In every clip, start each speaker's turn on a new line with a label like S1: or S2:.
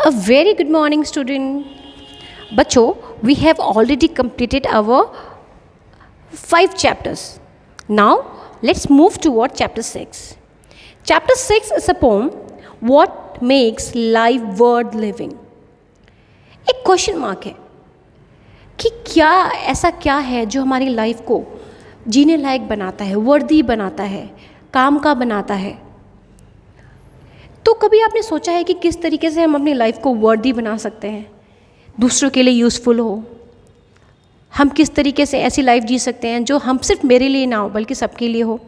S1: A very good morning, student. बच्चों, we have already completed our 5 chapters. Now, let's move toward chapter 6. Chapter 6 is a poem, What Makes Life Worth Living. एक question mark है कि ऐसा क्या है जो हमारी लाइफ को जीने लायक बनाता है, वर्दी बनाता है, काम का बनाता है। तो कभी आपने सोचा है कि किस तरीके से हम अपनी लाइफ को वर्दी बना सकते हैं, दूसरों के लिए यूज़फुल हो। हम किस तरीके से ऐसी लाइफ जी सकते हैं जो हम सिर्फ मेरे लिए ना हो बल्कि सबके लिए हो।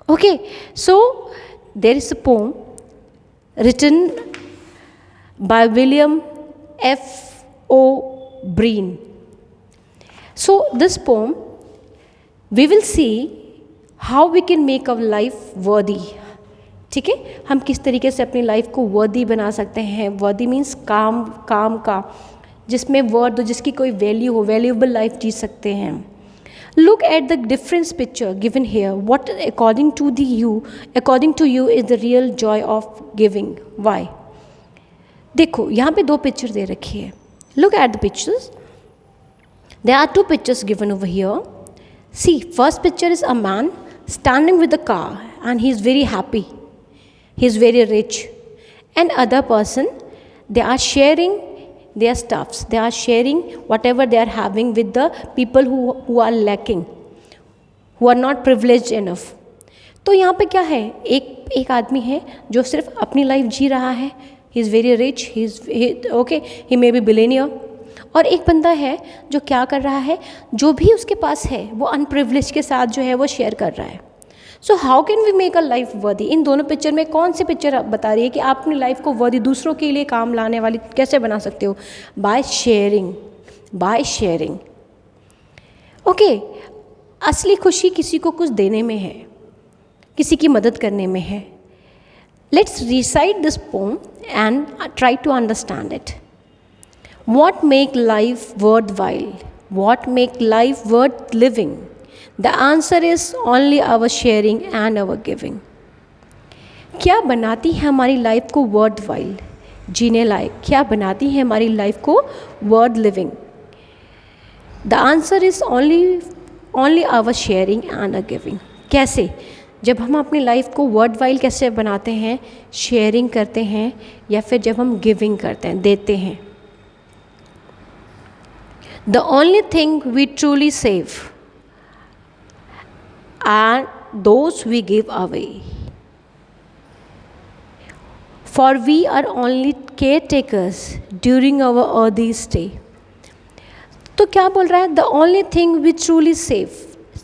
S1: Okay, so there is a poem written by William F.O. Breen. So this poem, we will see how we can make our life worthy. ठीक है, हम किस तरीके से अपनी लाइफ को वर्दी बना सकते हैं। वर्दी मीन्स काम का जिसमें वर्द हो, जिसकी कोई वैल्यू हो, वैल्यूएबल लाइफ जी सकते हैं। Look at the difference picture given here. What according to you is the real joy of giving? Why? देखो, यहाँ पे 2 पिक्चर दे रखी है। Look at the pictures. There are 2 pictures given over here. See, first picture is a man standing with a car and he is very happy. He is very rich. And other person, they are sharing their stuffs. They are sharing whatever they are having with the people who are lacking, who are not privileged enough. तो यहाँ पे क्या है, एक आदमी है जो सिर्फ अपनी लाइफ जी रहा है। He is very rich, he may be billionaire. और एक बंदा है जो क्या कर रहा है, जो भी उसके पास है वो अनप्रिविलेज के साथ जो है वो शेयर कर रहा है। So how can we make a life worthy? इन दोनों पिक्चर में कौन सी पिक्चर बता रही है कि आप अपनी लाइफ को वर्दी, दूसरों के लिए काम लाने वाली कैसे बना सकते हो? By sharing. ओके, असली खुशी किसी को कुछ देने में है, किसी की मदद करने में है। Let's recite this poem and try to understand it. What make life worthwhile? What make life worth living? The answer is only our sharing and our giving. क्या बनाती है हमारी लाइफ को worthwhile, जीने लायक? क्या बनाती है हमारी लाइफ को worth living? The answer is only our sharing and our giving. कैसे? जब हम अपनी लाइफ को वर्थवाइल कैसे बनाते हैं? शेयरिंग करते हैं या फिर जब हम गिविंग करते हैं, देते हैं। The only thing we truly save are those we give away, for we are only care takers during our earthy stay. तो क्या बोल रहा है? The only thing we truly save,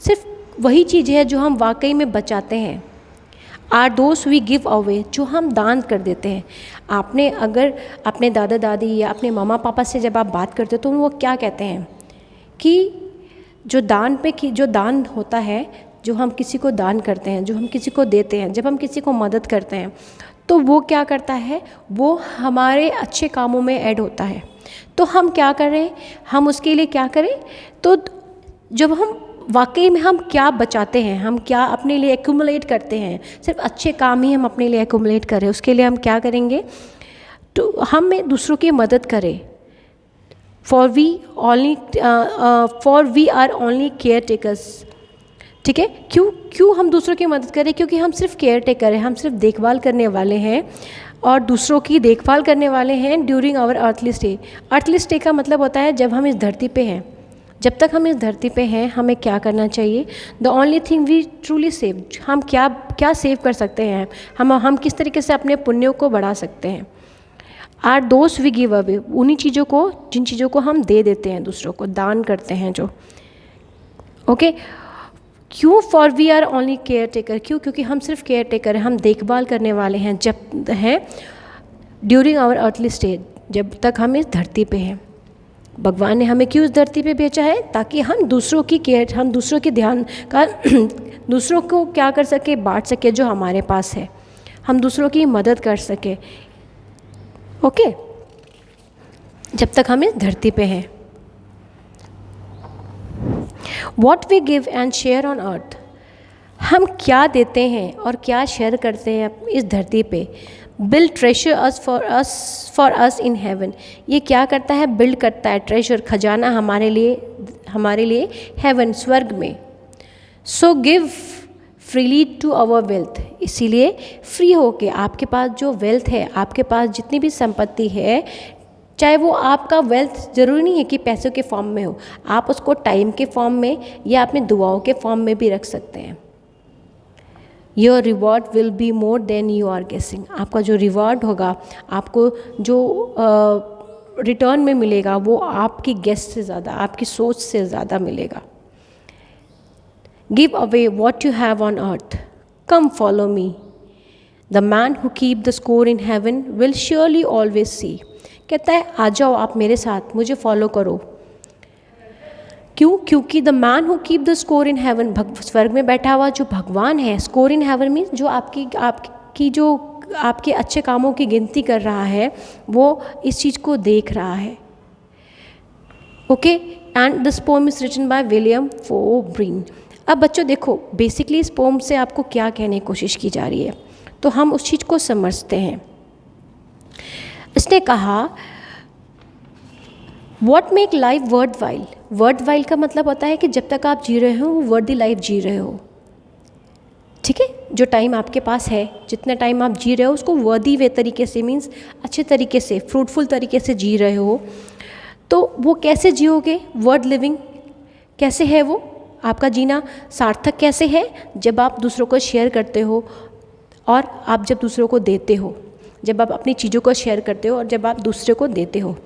S1: सिर्फ वही चीज़ है जो हम वाकई में बचाते हैं। आर दोस्त वी गिव अवे, जो हम दान कर देते हैं। आपने अगर अपने दादा दादी या अपने मामा पापा से जब आप बात करते हो तो वो क्या कहते हैं कि जो दान होता है, जो हम किसी को दान करते हैं, जो हम किसी को देते हैं, जब हम किसी को मदद करते हैं तो वो क्या करता है, वो हमारे अच्छे कामों में ऐड होता है। तो हम क्या करें, हम उसके लिए क्या करें? तो जब हम वाकई में हम क्या बचाते हैं, हम क्या अपने लिए एक्यूमुलेट करते हैं, सिर्फ अच्छे काम ही हम अपने लिए एक्यूमुलेट करें, उसके लिए हम क्या करेंगे? तो हमें दूसरों की मदद करें। For we are only care takers. ठीक है, क्यों हम दूसरों की मदद करें? क्योंकि हम सिर्फ केयर टेकर हैं, हम सिर्फ देखभाल करने वाले हैं और दूसरों की देखभाल करने वाले हैं during our earthly stay. Earthly stay का मतलब होता है जब हम इस धरती पे हैं। जब तक हम इस धरती पे हैं हमें क्या करना चाहिए? The only thing we truly save, हम क्या सेव कर सकते हैं, हम किस तरीके से अपने पुण्यों को बढ़ा सकते हैं। आर दोस्त वी गिव अवे, उन्हीं चीज़ों को, जिन चीज़ों को हम दे देते हैं, दूसरों को दान करते हैं जो। ओके, क्यों? For we are only caretaker, क्योंकि हम सिर्फ केयर टेकर हैं, हम देखभाल करने वाले हैं जब हैं ड्यूरिंग आवर अर्थली स्टे, जब तक हम इस धरती पे हैं। भगवान ने हमें क्यों इस धरती पे भेजा है? ताकि हम दूसरों की केयर, हम दूसरों के ध्यान का दूसरों को क्या कर सके, बांट सके जो हमारे पास है, हम दूसरों की मदद कर सके। ओके, जब तक हम इस धरती पे हैं। What we give and share on earth, हम क्या देते हैं और क्या शेयर करते हैं इस धरती पे? Build treasure for us in heaven. ये क्या करता है? बिल्ड करता है ट्रेजर, खजाना हमारे लिए हेवन, स्वर्ग में। So give freely to our wealth. इसीलिए फ्री होके आपके पास जो वेल्थ है, आपके पास जितनी भी संपत्ति है, चाहे वो आपका वेल्थ ज़रूरी नहीं है कि पैसों के फॉर्म में हो, आप उसको टाइम के फॉर्म में या अपने दुआओं के फॉर्म में भी रख सकते हैं। Your reward will be more than you are guessing. आपका जो रिवॉर्ड होगा, आपको जो रिटर्न में मिलेगा, वो आपकी गेस से ज़्यादा, आपकी सोच से ज़्यादा मिलेगा। Give away what you have on earth, come follow me. The man who keep the score in heaven will surely always see. कहता है आ जाओ आप मेरे साथ, मुझे फॉलो करो। क्यों? क्योंकि the man who keep the score in heaven, स्वर्ग में बैठा हुआ जो भगवान है, स्कोर इन हेवन मीन्स जो आपकी जो आपके अच्छे कामों की गिनती कर रहा है, वो इस चीज़ को देख रहा है। Okay, and this poem is written by William Fobrin. अब बच्चों देखो, बेसिकली इस पोम से आपको क्या कहने की कोशिश की जा रही है, तो हम उस चीज़ को समझते हैं। इसने कहा what make life worth while. Worth while का मतलब होता है कि जब तक आप जी रहे हो वो वर्दी लाइफ जी रहे हो। ठीक है, जो टाइम आपके पास है, जितना टाइम आप जी रहे हो उसको वर्दी वे तरीके से, मीन्स अच्छे तरीके से, फ्रूटफुल तरीके से जी रहे हो। तो वो कैसे जियोगे? वर्थ लिविंग कैसे है वो? आपका जीना सार्थक कैसे है? जब आप दूसरों को शेयर करते हो और आप जब दूसरों को देते हो, जब आप अपनी चीज़ों को शेयर करते हो और जब आप दूसरे को देते हो।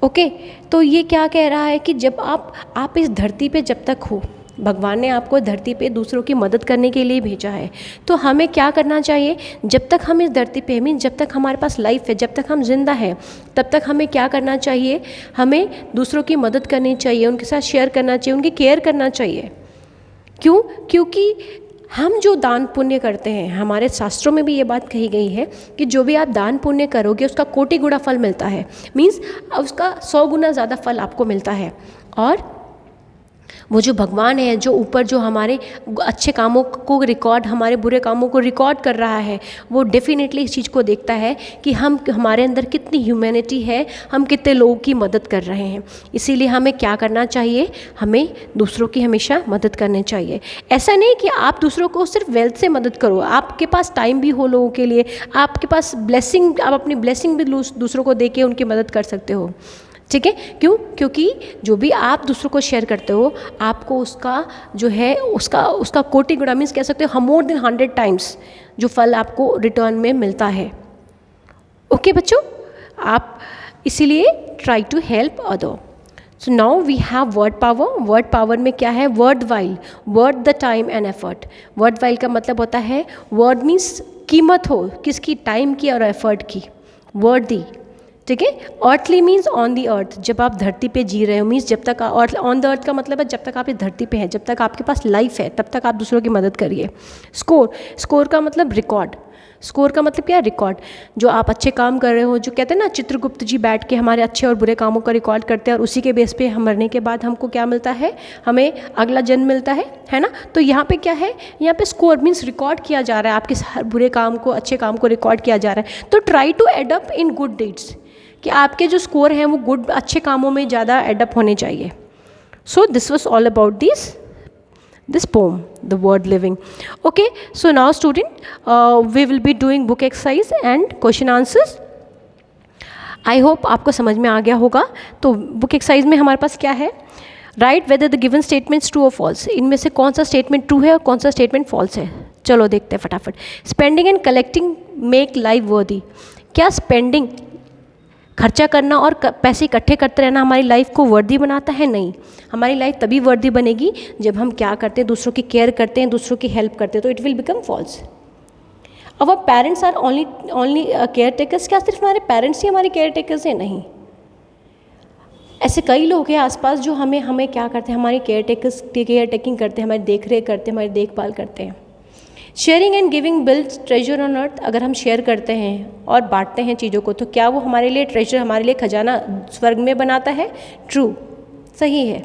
S1: ओके, तो ये क्या कह रहा है कि जब आप इस धरती पे जब तक हो, भगवान ने आपको धरती पे दूसरों की मदद करने के लिए भेजा है, तो हमें क्या करना चाहिए? जब तक हम इस धरती पे, मीन्स जब तक हमारे पास लाइफ है, जब तक हम जिंदा हैं, तब तक हमें क्या करना चाहिए? हमें दूसरों की मदद करनी चाहिए, उनके साथ शेयर करना चाहिए, उनकी केयर करना चाहिए। क्यों? क्योंकि हम जो दान पुण्य करते हैं, हमारे शास्त्रों में भी ये बात कही गई है कि जो भी आप दान पुण्य करोगे उसका कोटि गुना फल मिलता है, मीन्स उसका 100 गुना ज़्यादा फल आपको मिलता है। और वो जो भगवान है, जो ऊपर जो हमारे अच्छे कामों को रिकॉर्ड, हमारे बुरे कामों को रिकॉर्ड कर रहा है, वो डेफिनेटली इस चीज़ को देखता है कि हमारे अंदर कितनी ह्यूमैनिटी है, हम कितने लोगों की मदद कर रहे हैं। इसीलिए हमें क्या करना चाहिए? हमें दूसरों की हमेशा मदद करनी चाहिए। ऐसा नहीं कि आप दूसरों को सिर्फ वेल्थ से मदद करो, आपके पास टाइम भी हो लोगों के लिए, आपके पास ब्लेसिंग, आप अपनी ब्लेसिंग भी दूसरों को दे के उनकी मदद कर सकते हो। ठीक है, क्यों? क्योंकि जो भी आप दूसरों को शेयर करते हो, आपको उसका जो है उसका कोटि गुना, मीन्स कह सकते हो मोर देन 100 टाइम्स जो फल आपको रिटर्न में मिलता है। ओके बच्चों, आप इसीलिए try to help other. So now we have word power. Word power में क्या है? Worthwhile, worth the time and effort. Worthwhile का मतलब होता है, वर्ड मीन्स कीमत हो किसकी? टाइम की और एफर्ट की, वर्दी। ठीक है, अर्थली मीन्स ऑन दी अर्थ, जब आप धरती पे जी रहे हो, मीन्स जब तक ऑन द अर्थ का मतलब है जब तक आप इस धरती पे हैं, जब तक आपके पास लाइफ है, तब तक आप दूसरों की मदद करिए। स्कोर का मतलब रिकॉर्ड। स्कोर का मतलब क्या है? रिकॉर्ड। जो आप अच्छे काम कर रहे हो, जो कहते हैं ना चित्रगुप्त जी बैठ के हमारे अच्छे और बुरे कामों का रिकॉर्ड करते हैं और उसी के बेस पे हम मरने के बाद हमको क्या मिलता है? हमें अगला जन्म मिलता है ना? तो यहाँ पे क्या है? यहाँ पे स्कोर मीन्स रिकॉर्ड किया जा रहा है, आपके हर बुरे काम को, अच्छे काम को रिकॉर्ड किया जा रहा है। तो try to add up in good deeds, कि आपके जो स्कोर हैं वो गुड, अच्छे कामों में ज़्यादा एडअप होने चाहिए। So this was all about this poem, the word living. Okay, so now student, we will be doing book exercise and question answers. I hope आपको समझ में आ गया होगा। तो बुक एक्सरसाइज में हमारे पास क्या है? Right whether the given statements true और फॉल्स। इनमें से कौन सा स्टेटमेंट ट्रू है और कौन सा स्टेटमेंट फॉल्स है? चलो देखते हैं फटाफट। Spending and collecting make life वर्दी। क्या स्पेंडिंग, खर्चा करना और पैसे इकट्ठे करते रहना हमारी लाइफ को वर्दी बनाता है? नहीं, हमारी लाइफ तभी वर्दी बनेगी जब हम क्या करते हैं? दूसरों की केयर करते हैं, दूसरों की हेल्प करते हैं, तो it will become false. Our parents are only care takers. क्या सिर्फ हमारे पेरेंट्स ही हमारे केयर टेकर्स हैं? नहीं, ऐसे कई लोग हैं आसपास जो हमें क्या करते हैं? हमारी केयर टेकिंग करते हैं, हमारी देख रेख करते हैं, हमारी देखभाल करते हैं। Sharing and giving builds treasure on earth. अगर हम शेयर करते हैं और बांटते हैं चीज़ों को, तो क्या वो हमारे लिए ट्रेजर, हमारे लिए खजाना स्वर्ग में बनाता है? ट्रू, सही है।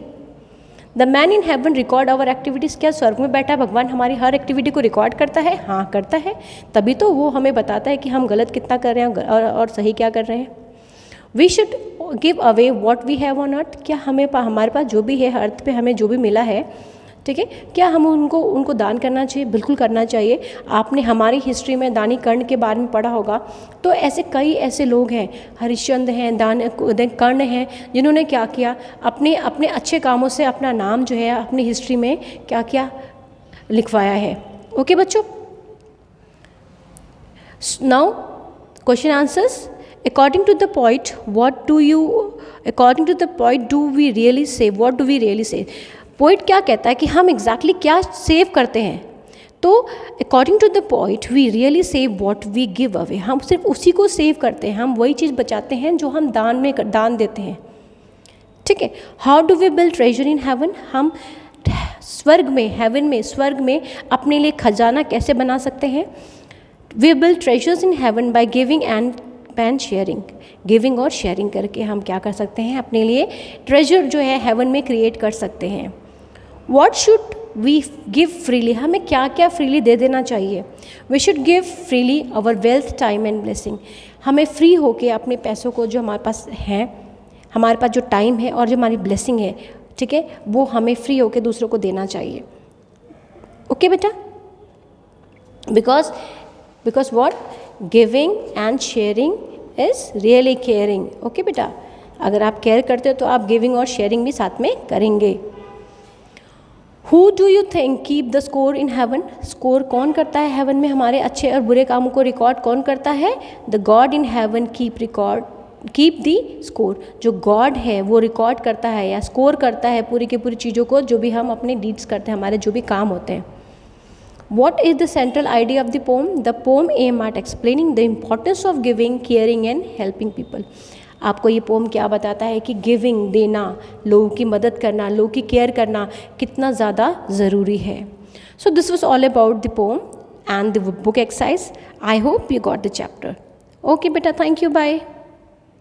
S1: The man in heaven record our activities, क्या स्वर्ग में बैठा भगवान हमारी हर एक्टिविटी को रिकॉर्ड करता है? हाँ करता है, तभी तो वो हमें बताता है कि हम गलत कितना कर रहे हैं और सही क्या कर रहे हैं। We should give away what we have on earth, क्या हमारे पास जो भी है अर्थ पे हमें जो भी मिला है, ठीक है, क्या हम उनको दान करना चाहिए? बिल्कुल करना चाहिए। आपने हमारी हिस्ट्री में दानी कर्ण के बारे में पढ़ा होगा, तो ऐसे कई ऐसे लोग हैं, हरिश्चंद्र हैं, कर्ण हैं, जिन्होंने क्या किया, अपने अपने अच्छे कामों से अपना नाम जो है अपनी हिस्ट्री में क्या क्या लिखवाया है। ओके बच्चों, now question answers. According to the poet, do we really save? What do we really save? Poet क्या कहता है कि हम एग्जैक्टली क्या सेव करते हैं? तो according to the poet we really save what we give away, हम सिर्फ उसी को सेव करते हैं, हम वही चीज़ बचाते हैं जो हम दान देते हैं, ठीक है। How do we build treasure in heaven, हम स्वर्ग में अपने लिए खजाना कैसे बना सकते हैं? We build treasures in heaven by giving and sharing, giving और शेयरिंग करके हम क्या कर सकते हैं, अपने लिए ट्रेजर जो है हेवन में क्रिएट कर सकते हैं। What should we give freely, हमें क्या क्या फ्रीली दे देना चाहिए? We should give freely our wealth, time and blessing, हमें फ्री होके अपने पैसों को जो हमारे पास हैं, हमारे पास जो टाइम है और जो हमारी ब्लेसिंग है, ठीक है, वो हमें फ्री होके दूसरों को देना चाहिए। ओके बेटा, because what, giving and sharing is really caring. Okay बेटा, अगर आप केयर करते हो तो आप गिविंग और शेयरिंग भी साथ में करेंगे। Who do you think keep the score in heaven? Score कौन करता है हेवन में? हमारे अच्छे और बुरे कामों को रिकॉर्ड कौन करता है? The God in heaven keep the score, जो गॉड है वो रिकॉर्ड करता है या स्कोर करता है पूरी की पूरी चीज़ों को, जो भी हम अपने डीड्स करते हैं, हमारे जो भी काम होते हैं। What is the central idea of the poem? The poem aim at explaining the importance of giving, caring and helping people. आपको ये पोम क्या बताता है कि गिविंग, देना, लोगों की मदद करना, लोगों की केयर करना कितना ज़्यादा ज़रूरी है। So this was all about the pome and the book exercise. I hope you got the chapter. Okay बेटा, थैंक यू, बाय।